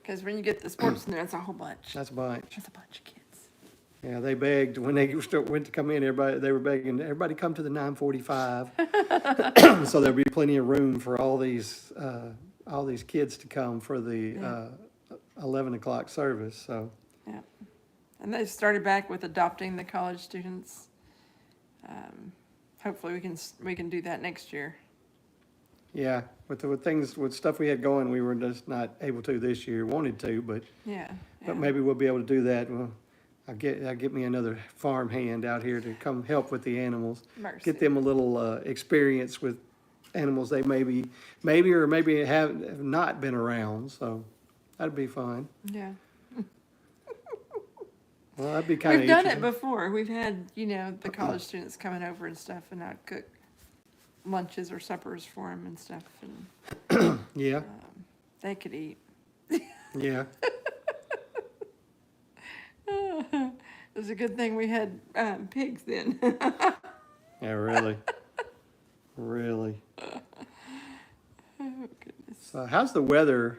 Because when you get the sports in there, it's a whole bunch.
That's a bunch.
That's a bunch of kids.
Yeah, they begged when they went to come in. They were begging everybody come to the 9:45, so there'll be plenty of room for all these kids to come for the 11 o'clock service. So
Yeah. And they started back with adopting the college students. Hopefully we can do that next year.
yeah, with stuff we had going, we were just not able to this year. Wanted to, but
Yeah.
maybe we'll be able to do that. Well, I'll get me another farm hand out here to come help with the animals.
Mercy.
Get them a little experience with animals they maybe have not been around. So that'd be fun.
Yeah.
Well, that'd be kind of
We've done it before. We've had, the college students coming over and stuff, and I'd cook lunches or suppers for them and stuff, and
Yeah,
they could eat.
yeah.
It was a good thing we had pigs then.
Yeah, really. Really.
Oh, goodness.
So how's the weather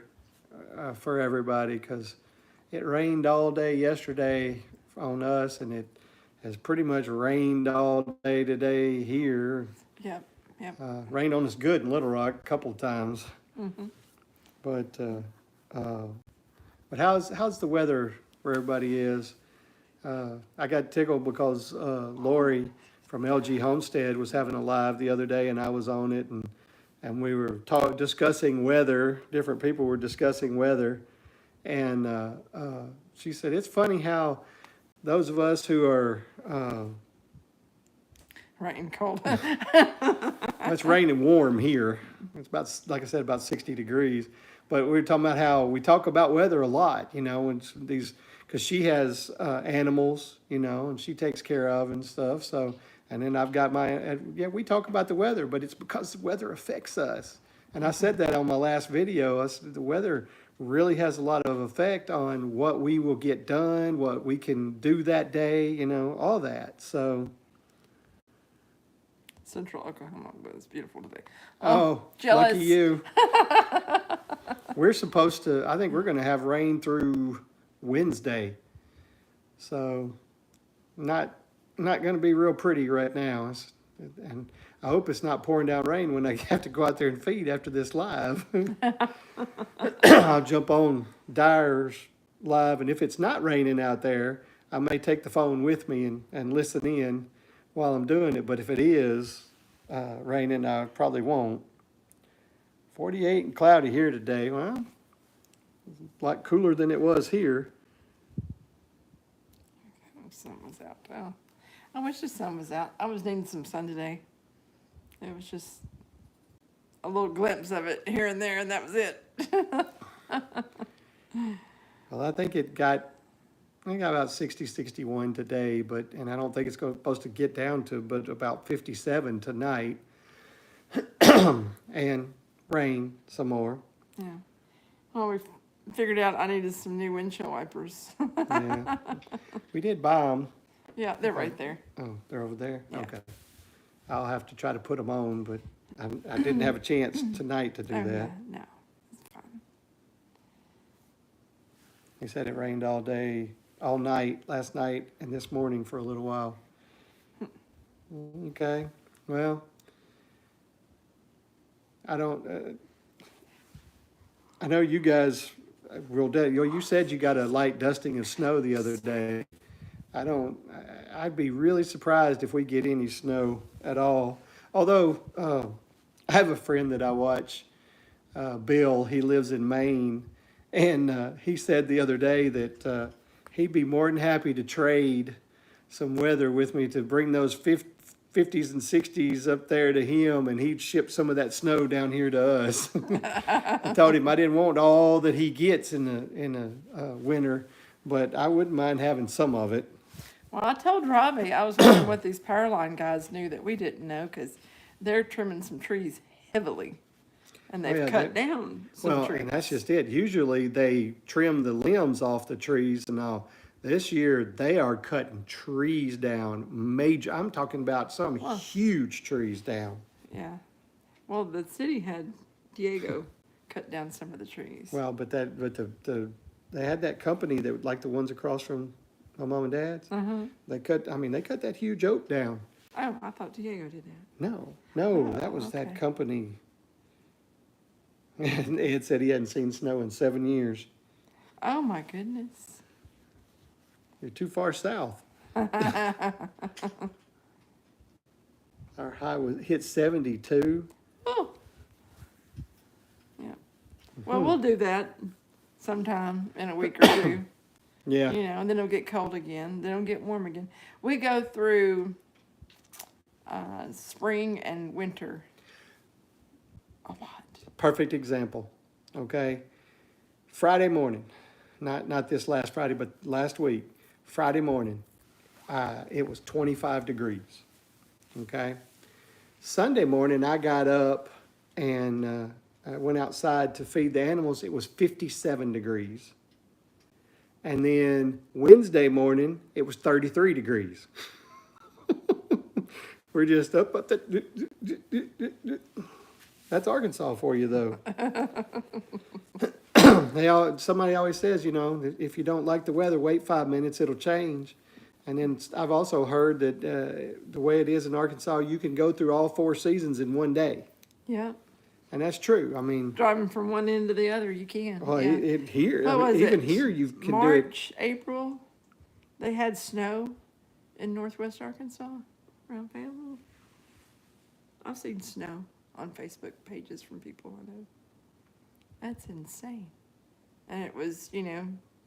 for everybody? Because it rained all day yesterday on us, and it has pretty much rained all day today here.
Yep.
Rained on us good in Little Rock a couple of times.
Mm-hmm.
But how's the weather where everybody is? I got tickled because Lori from LG Homestead was having a live the other day, and I was on it, and we were discussing weather. Different people were discussing weather, and she said it's funny how those of us who are
Right and cold.
it's raining warm here. It's about, like I said, about 60 degrees. But we were talking about how we talk about weather a lot, and because she has animals, and she takes care of and stuff. So, and then I've got we talk about the weather, but it's because the weather affects us. And I said that on my last video. I said the weather really has a lot of effect on what we will get done, what we can do that day, you know, all that. So,
Central Oklahoma, but it's beautiful today.
oh,
jealous.
lucky you. We're supposed to, I think we're going to have rain through Wednesday. So, not going to be real pretty right now. And I hope it's not pouring down rain when I have to go out there and feed after this live. I'll jump on Dyer's live, and if it's not raining out there, I may take the phone with me and listen in while I'm doing it. But if it is raining, I probably won't. 48 and cloudy here today. Well, a lot cooler than it was here.
The sun was out. Oh, I wish the sun was out. I was needing some sun today. It was just a little glimpse of it here and there, and that was it.
Well, I think it got about 60, 61 today, and I don't think it's supposed to get down to but about 57 tonight. And rain some more.
Yeah. Well, we figured out I needed some new windshield wipers.
Yeah. We did buy them.
Yeah, they're right there.
Oh, they're over there?
Yeah.
Okay. I'll have to try to put them on, but I didn't have a chance tonight to do
Oh,
that.
yeah, no, it's fine.
They said it rained all day, all night, last night, and this morning for a little while. Okay, well, I don't, I know you guys, you said you got a light dusting of snow the other day. I'd be really surprised if we get any snow at all. Although, I have a friend that I watch, Bill, he lives in Maine, and he said the other day that he'd be more than happy to trade some weather with me to bring those 50s and 60s up there to him, and he'd ship some of that snow down here to us. I told him I didn't want all that he gets in the winter, but I wouldn't mind having some of it.
Well, I told Robbie I was wondering what these power line guys knew that we didn't know, because they're trimming some trees heavily, and they've
yeah,
cut down some
Well,
trees.
and that's just it. Usually they trim the limbs off the trees and all. This year they are cutting trees down major. I'm talking about some huge trees down.
Yeah. Well, the city had Diego cut down some of the trees.
Well, but they had that company that like the ones across from my mom and dad's.
Uh-huh.
They cut that huge oak down.
Oh, I thought Diego did that.
No,
Oh,
that was that
okay.
company. And Ed said he hadn't seen snow in 7 years.
Oh, my goodness.
You're too far south. Our high hit 72.
Oh. Yeah. Well, we'll do that sometime in a week or two.
Yeah.
You know, and then it'll get cold again. Then it'll get warm again. We go through spring and winter a lot.
Perfect example. Okay. Friday morning, not this last Friday, but last week, Friday morning, it was 25 degrees. Okay. Sunday morning, I got up and I went outside to feed the animals. It was 57 degrees. And then Wednesday morning, it was 33 degrees. We're just up the. That's Arkansas for you, though. Somebody always says, you know, if you don't like the weather, wait 5 minutes, it'll change. And then I've also heard that the way it is in Arkansas, you can go through all 4 seasons in one day.
Yeah.
And that's true. I mean,
Driving from one end to the other, you can.
well,
Yeah.
here,
What
I mean,
was
even
it?
here, you can do it.
March, April, they had snow in northwest Arkansas around Fayetteville. I've seen snow on Facebook pages from people I know. That's insane. And it was,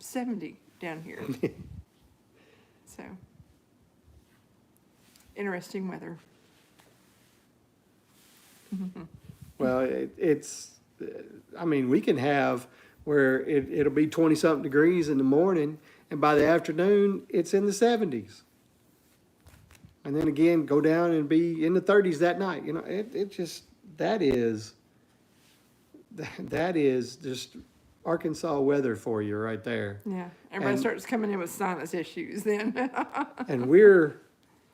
70 down here. So, interesting weather.
Well, I mean, we can have where it'll be 20-something degrees in the morning, and by the afternoon, it's in the 70s. And then again, go down and be in the 30s that night. You know, that is just Arkansas weather for you right there.
Yeah, everybody
And-
starts coming in with sinus issues then.
And we're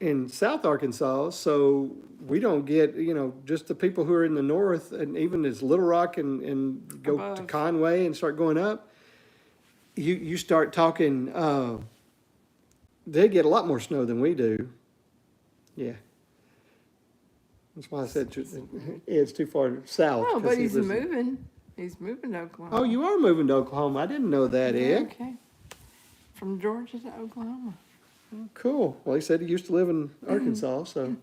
in South Arkansas, so we don't get, just the people who are in the north, and even as Little Rock and go to
Above.
Conway and start going up, you start talking, they get a lot more snow than we do. Yeah. That's why I said Ed's too far south.
Oh,
'cause
but
he
he's
lives-
moving. He's moving to Oklahoma.
Oh, you are moving to Oklahoma. I didn't know that,
Yeah,
Ed.
okay. From Georgia to Oklahoma.
Cool. Well, he said he used to live in Arkansas, so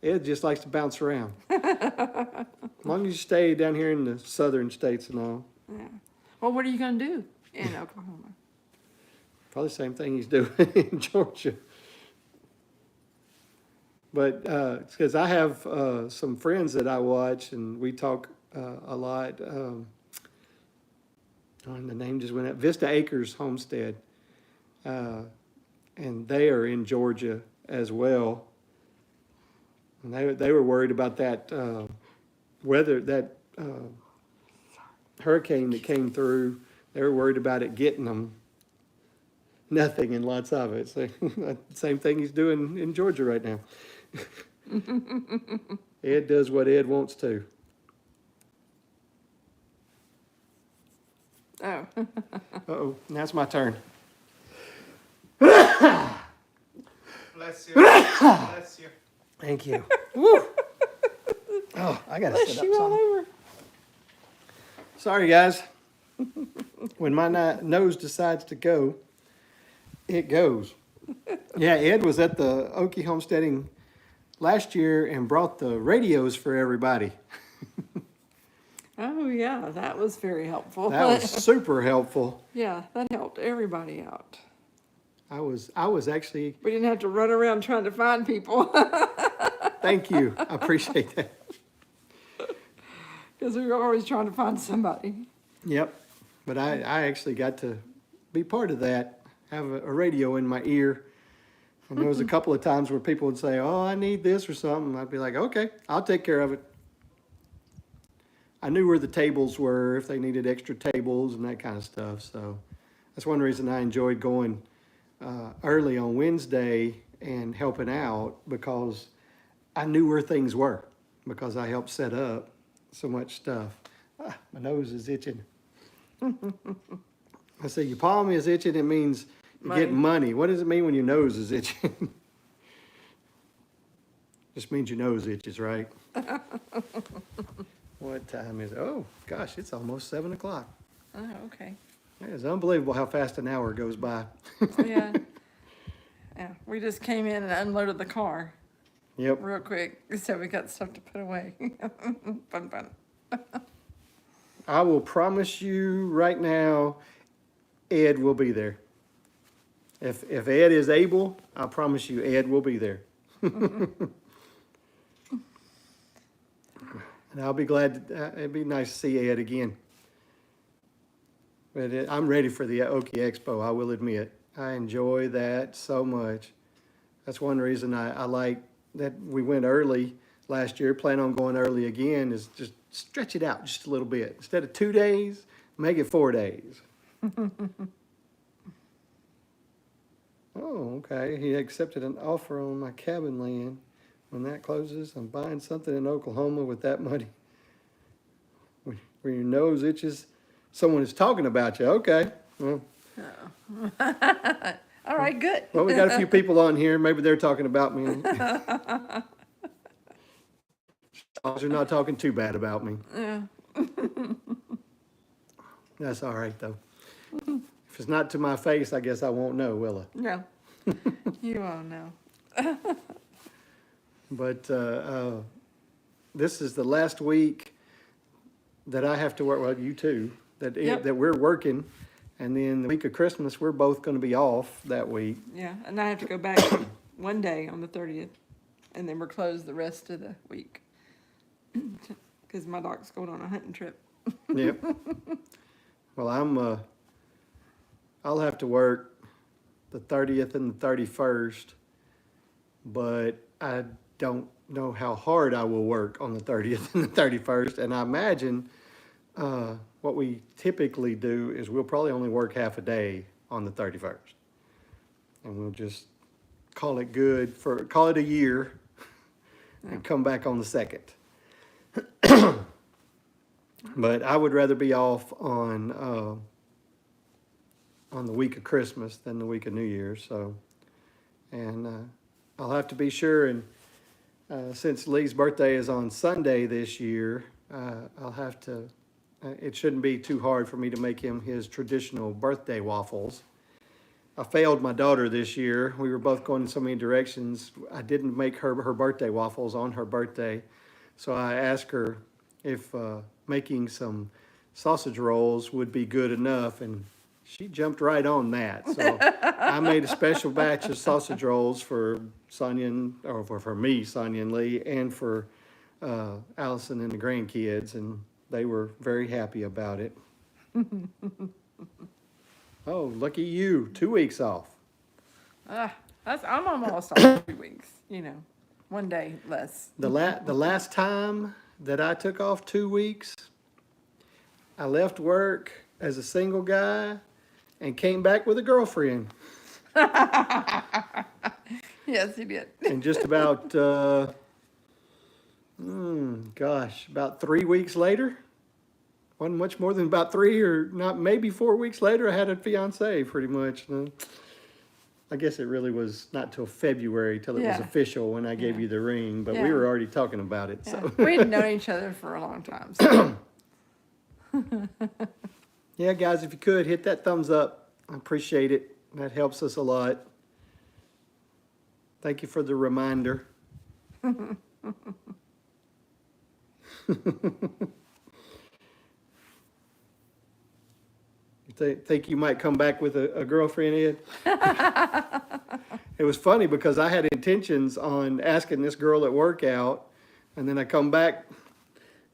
Ed just likes to bounce around. As long as you stay down here in the southern states and all,
Yeah. Well, what are you gonna do in Oklahoma?
probably the same thing he's doing in Georgia. But because I have some friends that I watch and we talk a lot. And the name just went out. Vista Acres Homestead. And they are in Georgia as well. And they were worried about that weather, that hurricane that came through. They were worried about it getting them. Nothing and lots of it. So same thing he's doing in Georgia right now. Ed does what Ed wants to.
Oh,
Uh-oh, now it's my turn.
Bless you. Bless you.
Thank you. Woo. Oh, I gotta
bless
sit up
you all
some.
over.
Sorry, guys. When my nose decides to go, it goes. Yeah, Ed was at the Okie Homesteading last year and brought the radios for everybody.
Oh, yeah, that was very helpful.
That was super helpful.
Yeah, that helped everybody out.
I was actually,
We didn't have to run around trying to find people
thank you. I appreciate that.
because we were always trying to find somebody.
Yep. But I actually got to be part of that, have a radio in my ear. And there was a couple of times where people would say, oh, I need this or something. I'd be like, okay, I'll take care of it. I knew where the tables were, if they needed extra tables and that kind of stuff. So that's one reason I enjoyed going early on Wednesday and helping out, because I knew where things were, because I helped set up so much stuff. My nose is itching. I say, your palm is itching, it means you're getting money. What does it mean when your nose is itching? Just means your nose itches, right? What time is it? Oh, gosh, it's almost 7 o'clock.
Oh, okay.
It's unbelievable how fast an hour goes by.
Yeah. Yeah, we just came in and unloaded the car
Yep.
real quick, so we got stuff to put away. Fun.
I will promise you right now, Ed will be there. If Ed is able, I promise you, Ed will be there. And I'll be glad, it'd be nice to see Ed again. But I'm ready for the Okie Expo, I will admit. I enjoy that so much. That's one reason I like that we went early last year, plan on going early again, is just stretch it out just a little bit. Instead of 2 days, make it 4 days. Oh, okay. He accepted an offer on my cabin land. When that closes, I'm buying something in Oklahoma with that money. Where your nose itches, someone is talking about you. Okay. Well,
All right, good.
well, we got a few people on here. Maybe they're talking about me. They're not talking too bad about me.
Yeah.
That's all right, though. If it's not to my face, I guess I won't know, will I?
No. You won't know.
But this is the last week that I have to work. Well, you too.
Yep.
That we're working, and then the week of Christmas, we're both going to be off that week.
Yeah, and I have to go back one day on the 30th, and then we're closed the rest of the week. Because my dog's going on a hunting trip.
Yep. Well, I'll have to work the 30th and the 31st, but I don't know how hard I will work on the 30th and the 31st, and I imagine what we typically do is we'll probably only work half a day on the 31st. And we'll just call it good call it a year and come back on the 2nd. But I would rather be off on the week of Christmas than the week of New Year's. So, and I'll have to be sure. And since Lee's birthday is on Sunday this year, I'll have to. It shouldn't be too hard for me to make him his traditional birthday waffles. I failed my daughter this year. We were both going in so many directions. I didn't make her birthday waffles on her birthday. So I asked her if making some sausage rolls would be good enough, and she jumped right on that. So I made a special batch of sausage rolls for Sonia, or for me, Sonia and Lee, and for Allison and the grandkids, and they were very happy about it. Oh, lucky you, 2 weeks off.
I'm almost on 3 weeks, 1 day less.
The last time that I took off 2 weeks, I left work as a single guy and came back with a girlfriend.
Yes, you did.
And just about, about 3 weeks later, wasn't much more than about 3 or not, maybe 4 weeks later, I had a fiance pretty much. I guess it really was not till February till it was
Yeah.
official when I gave you the ring, but we
Yeah.
were already talking about it.
Yeah.
So
We'd known each other for a long time. So.
yeah, guys, if you could hit that thumbs up, I appreciate it. That helps us a lot. Thank you for the reminder. You think you might come back with a girlfriend, Ed? It was funny because I had intentions on asking this girl at work out, and then I come back,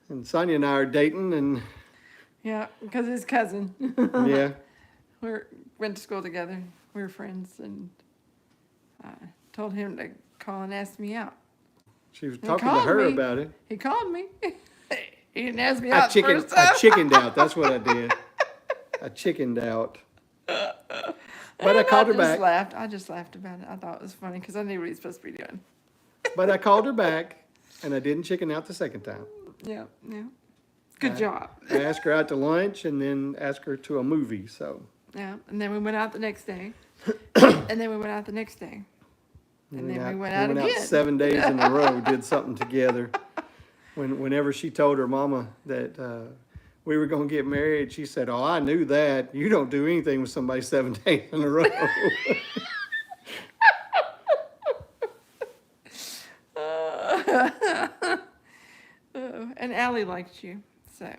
and Sonia and I are dating, and
Yeah, because his cousin.
yeah,
We went to school together. We were friends, and I told him to call and ask me out.
she was
He
talking to
called
her
me.
about it.
He called me. He didn't ask me
I
out the first
I
time.
chickened out. That's what I did. I chickened out. But I called her back.
I just laughed about it. I thought it was funny because I knew what he's supposed to be doing.
But I called her back, and I didn't chicken out the second time.
Yeah, yeah. Good job.
I asked her out to lunch and then asked her to a movie. So
Yeah, and then we went out the next day. And then we went out the next day. And then we went out again.
7 days in a row, did something together. Whenever she told her mama that we were going to get married, she said, "Oh, I knew that. You don't do anything with somebody 7 days in a row."
And Allie liked you, so.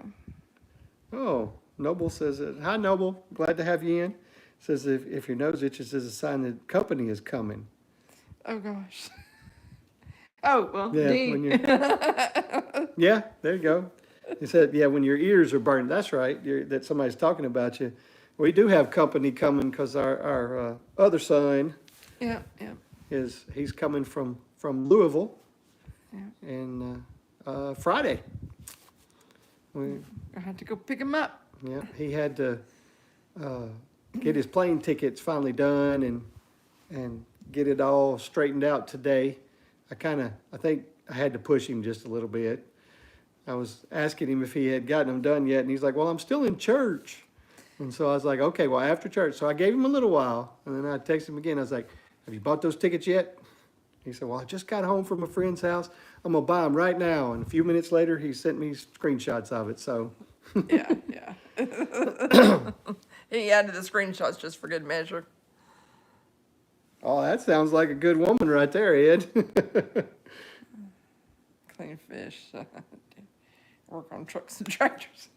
Oh, Noble says, "Hi, Noble. Glad to have you in." Says, if your nose itches, is a sign that company is coming.
Oh, gosh. Oh, well,
Yeah,
D.
when you're, yeah, there you go. He said, yeah, when your ears are burning, that's right, that somebody's talking about you. We do have company coming because our other son
Yeah, yeah.
he's coming from Louisville,
Yeah.
and Friday.
I had to go pick him up.
Yeah, he had to get his plane tickets finally done and get it all straightened out today. I think I had to push him just a little bit. I was asking him if he had gotten them done yet, and he's like, "Well, I'm still in church." And so I was like, "Okay, well, after church." So I gave him a little while, and then I texted him again. I was like, "Have you bought those tickets yet?" He said, "Well, I just got home from a friend's house. I'm gonna buy them right now." And a few minutes later, he sent me screenshots of it. So
Yeah, yeah. He added the screenshots just for good measure.
oh, that sounds like a good woman right there, Ed.
Clean fish. Work on trucks and tractors.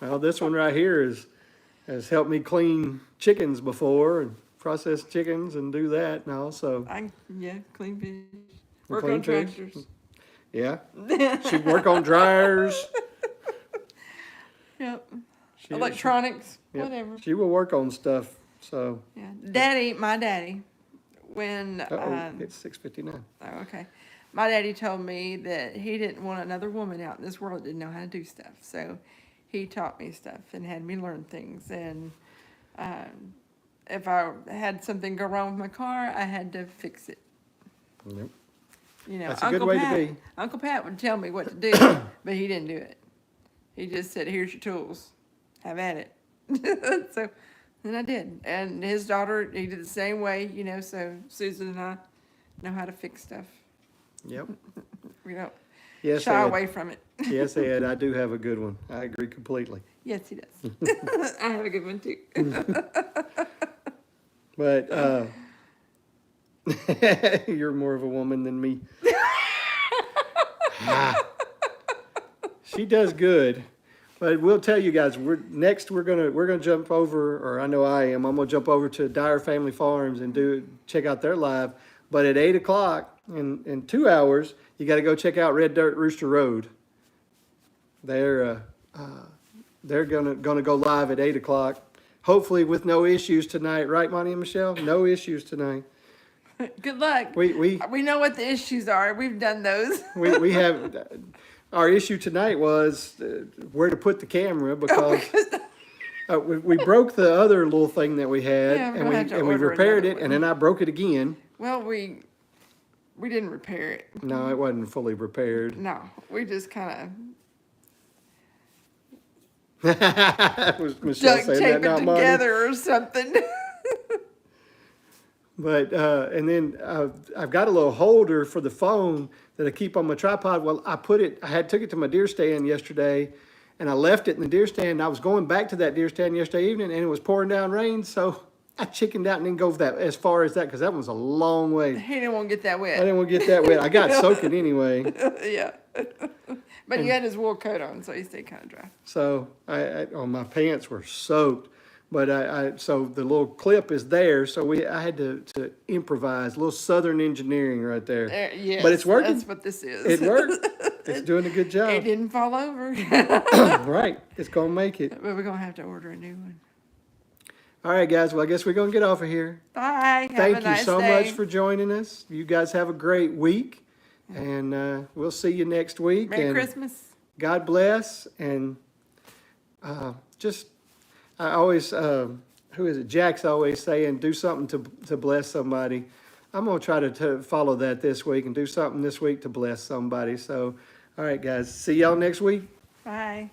Well, this one right here has helped me clean chickens before and process chickens and do that now. So
Clean fish. Work
clean
on
fish.
tractors.
yeah, she'd work on dryers.
Yep.
She,
Electronics.
yep,
Whatever.
She will work on stuff. So
Yeah. My daddy, when,
it's 6:59.
oh, okay. My daddy told me that he didn't want another woman out in this world that didn't know how to do stuff. So he taught me stuff and had me learn things. And if I had something go wrong with my car, I had to fix it.
Yep.
You know,
That's a good way to be.
Uncle Pat would tell me what to do, but he didn't do it. He just said, "Here's your tools, have at it." So, and I did. And his daughter, he did the same way. You know, so Susan and I know how to fix stuff.
Yep.
We don't
Yes,
shy
Ed.
away from it.
Yes, Ed, I do have a good one. I agree completely.
Yes, he does. I have a good one too.
But you're more of a woman than me. She does good. But we'll tell you guys, we're gonna jump over, or I know I am. I'm gonna jump over to Dyer Family Farms and check out their live. But at 8 o'clock in 2 hours, you got to go check out Red Dirt Rooster Road. They're gonna go live at 8 o'clock. Hopefully with no issues tonight, right, Monty and Michelle? No issues tonight.
Good luck.
We
know what the issues are. We've done those.
we have our issue tonight was where to put the camera because we broke the other little thing that we had
Yeah, we're
and
gonna have to
we
order
repaired
another
it and then I broke it again.
Well, we didn't repair it.
No, it wasn't fully repaired.
No, we just kind
Was
of
Michelle
duct
saying
tape
that,
it
not Monty?
together or something.
But and then I've got a little holder for the phone that I keep on my tripod. Well, I took it to my deer stand yesterday, and I left it in the deer stand. I was going back to that deer stand yesterday evening, and it was pouring down rain, so I chickened out and didn't go as far as that because that was a long way.
He didn't want to get that
I
wet.
didn't want to get that wet. I got soaking anyway.
Yeah. But he had his wool coat on, so he stayed kind of dry.
So my pants were soaked, but so the little clip is there. So I had to improvise, a little Southern engineering right there.
Yes,
But it's working.
That's what this is.
It worked. It's doing a good
It
job.
didn't fall over.
Right. It's gonna make it.
But we're going to have to order a new one.
All right, guys. Well, I guess we're gonna get off of here.
Bye. Have
Thank
a
you
nice
so
day.
much for joining us. You guys have a great week, and we'll see you next week.
Merry
and
Christmas.
God bless, and I always, who is it? Jack's always saying, do something to bless somebody. I'm gonna try to follow that this week and do something this week to bless somebody. So, all right, guys. See y'all next week.
Bye.